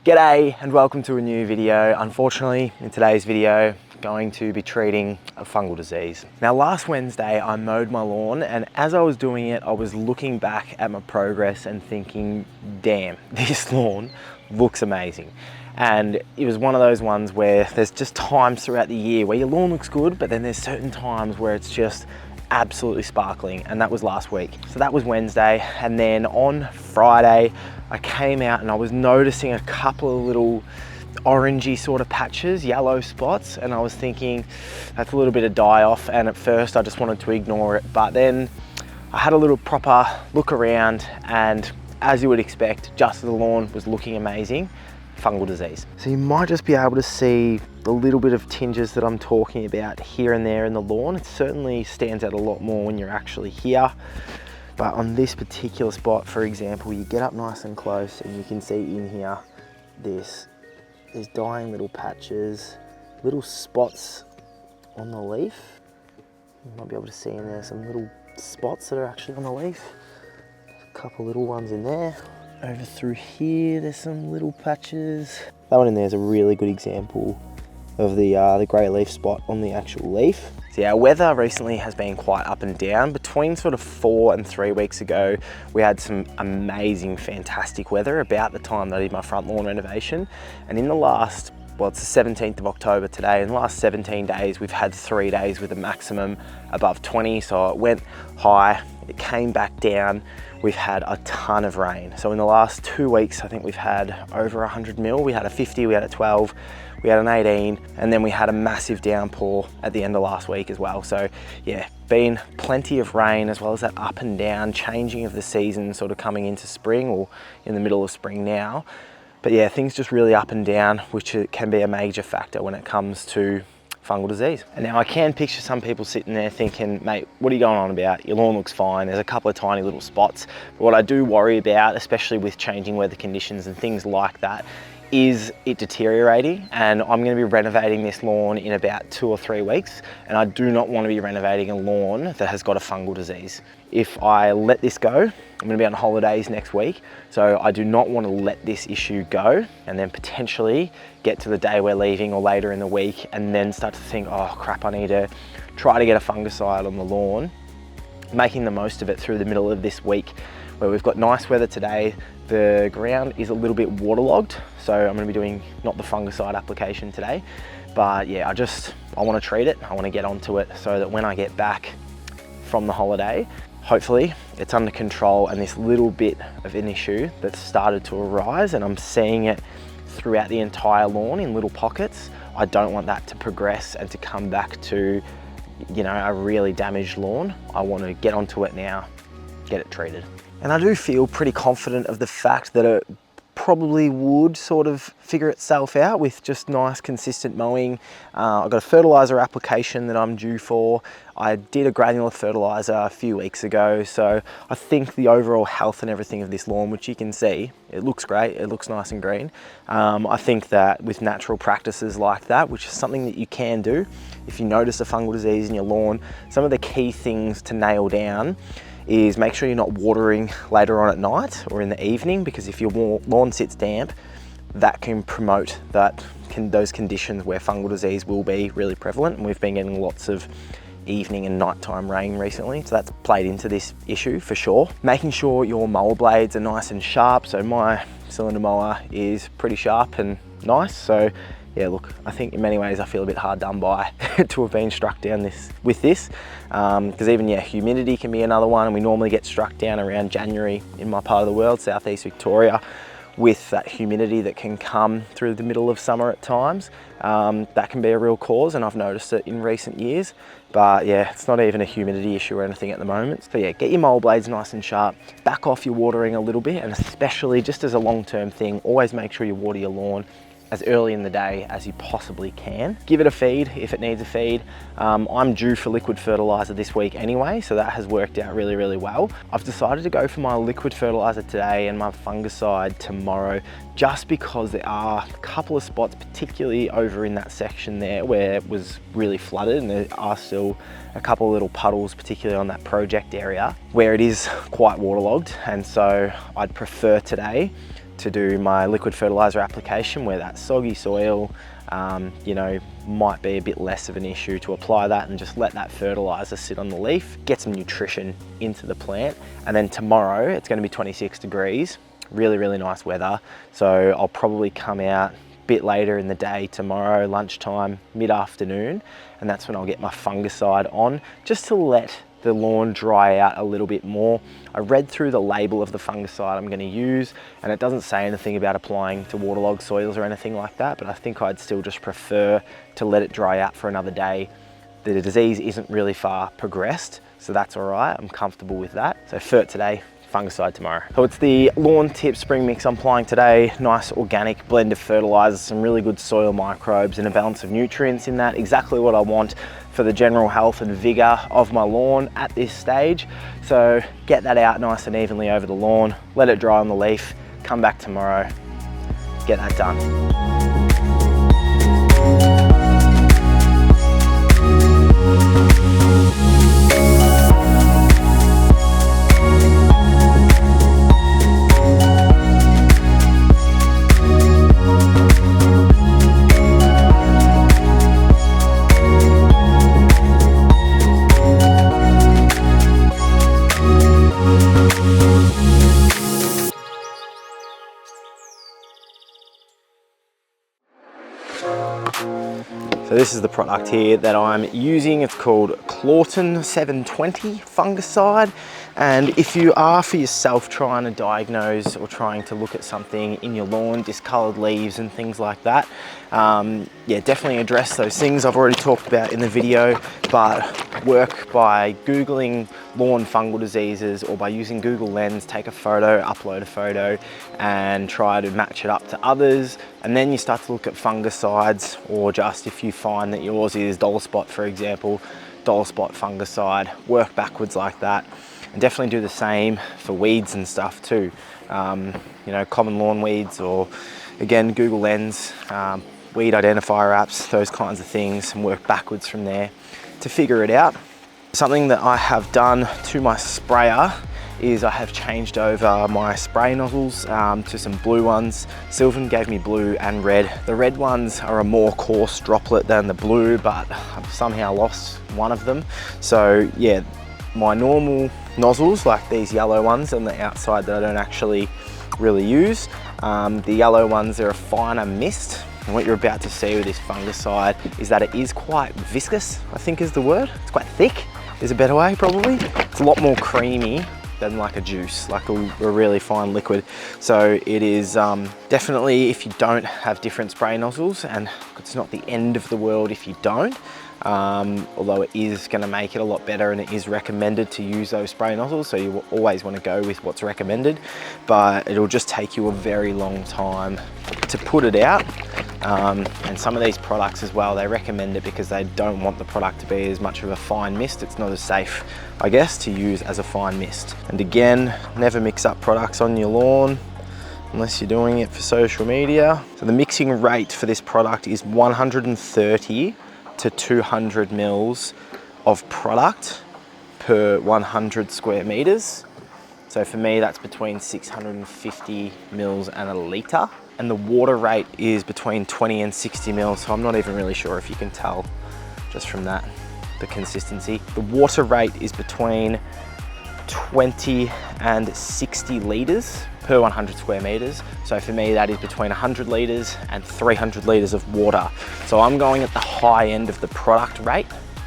G'day and welcome to a new video. Unfortunately, in today's video, going to be treating a fungal disease. Now, last Wednesday, I mowed my lawn, and as I was doing it, I was looking back at my progress and thinking, damn, this lawn looks amazing. And it was one of those ones where there's just times throughout the year where your lawn looks good, but then there's certain times where it's just absolutely sparkling, and that was last week. So that was Wednesday, and then on Friday, I came out and I was noticing a couple of little orangey sort of patches, yellow spots, and I was thinking that's a little bit of die off, and at first I just wanted to ignore it, but then I had a little proper look around, and as you would expect, just as the lawn was looking amazing, fungal disease. So you might just be able to see the little bit of tinges that I'm talking about here and there in the lawn. It certainly stands out a lot more when you're actually here. But on this particular spot, for example, you get up nice and close and you can see in here, there's dying little patches, little spots on the leaf. You might be able to see in there some little spots that are actually on the leaf. A couple little ones in there. Over through here, there's some little patches. That one in there is a really good example of the grey leaf spot on the actual leaf. So yeah, our weather recently has been quite up and down. Between sort of 4 and 3 weeks ago, we had some amazing, fantastic weather about the time that I did my front lawn renovation. And in the last, well, it's the 17th of October today. In the last 17 days, we've had 3 days with a maximum above 20. So it went high, it came back down. We've had a ton of rain. So in the last 2 weeks, I think we've had over 100 mil. We had a 50, we had a 12, we had an 18, and then we had a massive downpour at the end of last week as well. So yeah, been plenty of rain, as well as that up and down changing of the season, sort of coming into spring or in the middle of spring now. But yeah, things just really up and down, which can be a major factor when it comes to fungal disease. And now I can picture some people sitting there thinking, mate, what are you going on about? Your lawn looks fine. There's a couple of tiny little spots. But what I do worry about, especially with changing weather conditions and things like that, is it deteriorating. And I'm going to be renovating this lawn in about 2 or 3 weeks. And I do not want to be renovating a lawn that has got a fungal disease. If I let this go, I'm going to be on holidays next week. So I do not want to let this issue go and then potentially get to the day we're leaving or later in the week and then start to think, oh crap, I need to try to get a fungicide on the lawn. Making the most of it through the middle of this week where we've got nice weather today. The ground is a little bit waterlogged, so I'm going to be doing not the fungicide application today, but yeah, I want to treat it. I want to get onto it so that when I get back from the holiday, hopefully it's under control, and this little bit of an issue that's started to arise, and I'm seeing it throughout the entire lawn in little pockets. I don't want that to progress and to come back to, you know, a really damaged lawn. I want to get onto it now, get it treated. And I do feel pretty confident of the fact that it probably would sort of figure itself out with just nice consistent mowing. I've got a fertilizer application that I'm due for. I did a granular fertilizer a few weeks ago, so I think the overall health and everything of this lawn, which you can see, it looks great, it looks nice and green. I think that with natural practices like that, which is something that you can do, if you notice a fungal disease in your lawn, some of the key things to nail down is make sure you're not watering later on at night or in the evening, because if your lawn sits damp, that can promote those conditions where fungal disease will be really prevalent. And we've been getting lots of evening and nighttime rain recently, so that's played into this issue for sure. Making sure your mower blades are nice and sharp. So my cylinder mower is pretty sharp and nice. So yeah, look, I think in many ways I feel a bit hard done by to have been struck down with this. Because even, yeah, humidity can be another one, and we normally get struck down around January in my part of the world, southeast Victoria, with that humidity that can come through the middle of summer at times. That can be a real cause, and I've noticed it in recent years. But yeah, it's not even a humidity issue or anything at the moment. So yeah, get your mower blades nice and sharp, back off your watering a little bit, and especially just as a long-term thing, always make sure you water your lawn as early in the day as you possibly can. Give it a feed if it needs a feed. I'm due for liquid fertilizer this week anyway, so that has worked out really, really well. I've decided to go for my liquid fertilizer today and my fungicide tomorrow, just because there are a couple of spots, particularly over in that section there where it was really flooded, and there are still a couple of little puddles, particularly on that project area where it is quite waterlogged. And so I'd prefer today to do my liquid fertilizer application where that soggy soil, you know, might be a bit less of an issue to apply that and just let that fertilizer sit on the leaf, get some nutrition into the plant. And then tomorrow it's going to be 26 degrees, really, really nice weather. So I'll probably come out a bit later in the day tomorrow, lunchtime, mid-afternoon, and that's when I'll get my fungicide on, just to let the lawn dry out a little bit more. I read through the label of the fungicide I'm going to use, and it doesn't say anything about applying to waterlogged soils or anything like that, but I think I'd still just prefer to let it dry out for another day. The disease isn't really far progressed, so that's all right. I'm comfortable with that. So fert today, fungicide tomorrow. So it's the Lawn Tip Spring Mix I'm applying today. Nice organic blend of fertilizers, some really good soil microbes and a balance of nutrients in that. Exactly what I want for the general health and vigor of my lawn at this stage. So get that out nice and evenly over the lawn, let it dry on the leaf, come back tomorrow, get that done. So this is the product here that I'm using. It's called Clawton 720 fungicide. And if you are for yourself trying to diagnose or trying to look at something in your lawn, discolored leaves and things like that, yeah, definitely address those things I've already talked about in the video, but work by Googling lawn fungal diseases or by using Google Lens, take a photo, upload a photo and try to match it up to others. And then you start to look at fungicides, or just if you find that yours is dull spot, for example, dull spot fungicide, work backwards like that. And definitely do the same for weeds and stuff too. You know, common lawn weeds, or again, Google Lens, weed identifier apps, those kinds of things, and work backwards from there to figure it out. Something that I have done to my sprayer is I have changed over my spray nozzles to some blue ones. Sylvan gave me blue and red. The red ones are a more coarse droplet than the blue, but I've somehow lost one of them. So yeah, my normal nozzles, like these yellow ones on the outside that I don't actually really use, the yellow ones are a finer mist. And what you're about to see with this fungicide is that it is quite viscous, I think is the word. It's quite thick, is a better way probably. It's a lot more creamy than like a juice, like a really fine liquid. So it is definitely, if you don't have different spray nozzles, and it's not the end of the world if you don't, although it is going to make it a lot better, and it is recommended to use those spray nozzles, so you always want to go with what's recommended, but it'll just take you a very long time to put it out. And some of these products as well, they recommend it because they don't want the product to be as much of a fine mist. It's not as safe, I guess, to use as a fine mist. And again, never mix up products on your lawn unless you're doing it for social media. So the mixing rate for this product is 130 to 200 mils of product per 100 square meters. So for me, that's between 650 mils and a litre. And the water rate is between 20 and 60 mils. So I'm not even really sure if you can tell just from that, the consistency. The water rate is between 20 and 60 litres per 100 square meters. So for me, that is between 100 litres and 300 litres of water. So I'm going at the high end of the product rate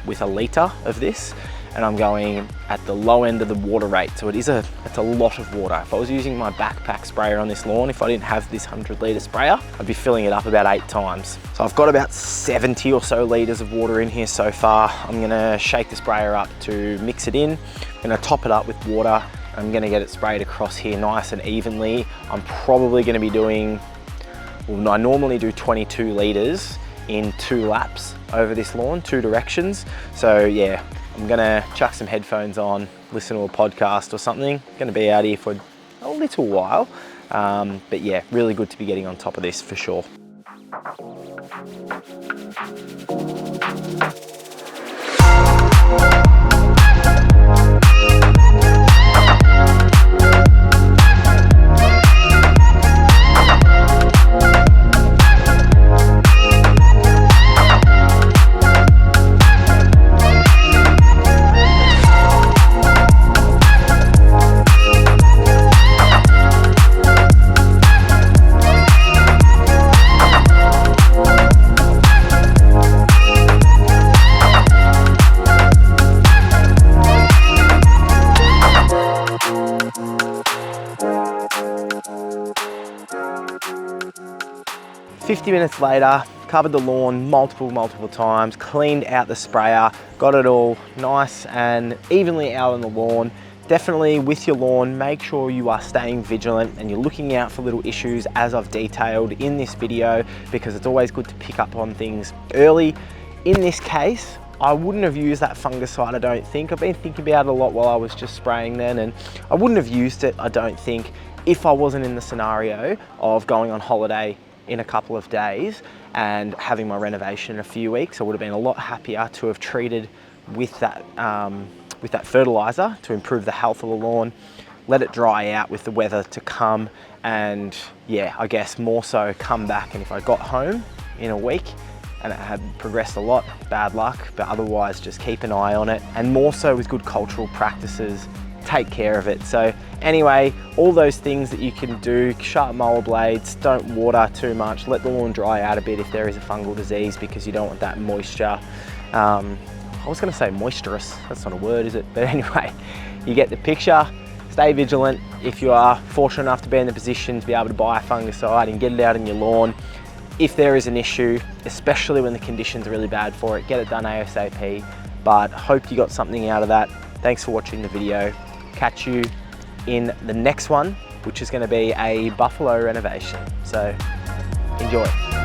with a litre of this, and I'm going at the low end of the water rate. So it's a lot of water. If I was using my backpack sprayer on this lawn, if I didn't have this 100 litre sprayer, I'd be filling it up about 8 times. So I've got about 70 or so litres of water in here so far. I'm gonna shake the sprayer up to mix it in. I'm gonna top it up with water. I'm gonna get it sprayed across here nice and evenly. I'm probably gonna be doing, well, I normally do 22 litres in 2 laps over this lawn, 2 directions. So yeah, I'm gonna chuck some headphones on, listen to a podcast or something. Gonna be out here for a little while. But yeah, really good to be getting on top of this for sure. 50 minutes later, covered the lawn multiple times, cleaned out the sprayer, got it all nice and evenly out on the lawn. Definitely with your lawn, make sure you are staying vigilant and you're looking out for little issues as I've detailed in this video, because it's always good to pick up on things early. In this case, I wouldn't have used that fungicide, I don't think. I've been thinking about it a lot while I was just spraying then, and I wouldn't have used it, I don't think, if I wasn't in the scenario of going on holiday in a couple of days and having my renovation in a few weeks. I would have been a lot happier to have treated with that fertilizer to improve the health of the lawn, let it dry out with the weather to come, and yeah, I guess more so come back, and if I got home in a week and it had progressed a lot, bad luck, but otherwise just keep an eye on it, and more so with good cultural practices, take care of it. So anyway, all those things that you can do: sharp mower blades, don't water too much, let the lawn dry out a bit if there is a fungal disease, because you don't want that moisture. I was going to say moisturous, that's not a word, is it? But anyway, you get the picture. Stay vigilant. If you are fortunate enough to be in the position to be able to buy a fungicide and get it out in your lawn, if there is an issue, especially when the conditions are really bad for it, get it done ASAP. But hope you got something out of that. Thanks for watching the video. Catch you in the next one, which is going to be a buffalo renovation. So enjoy.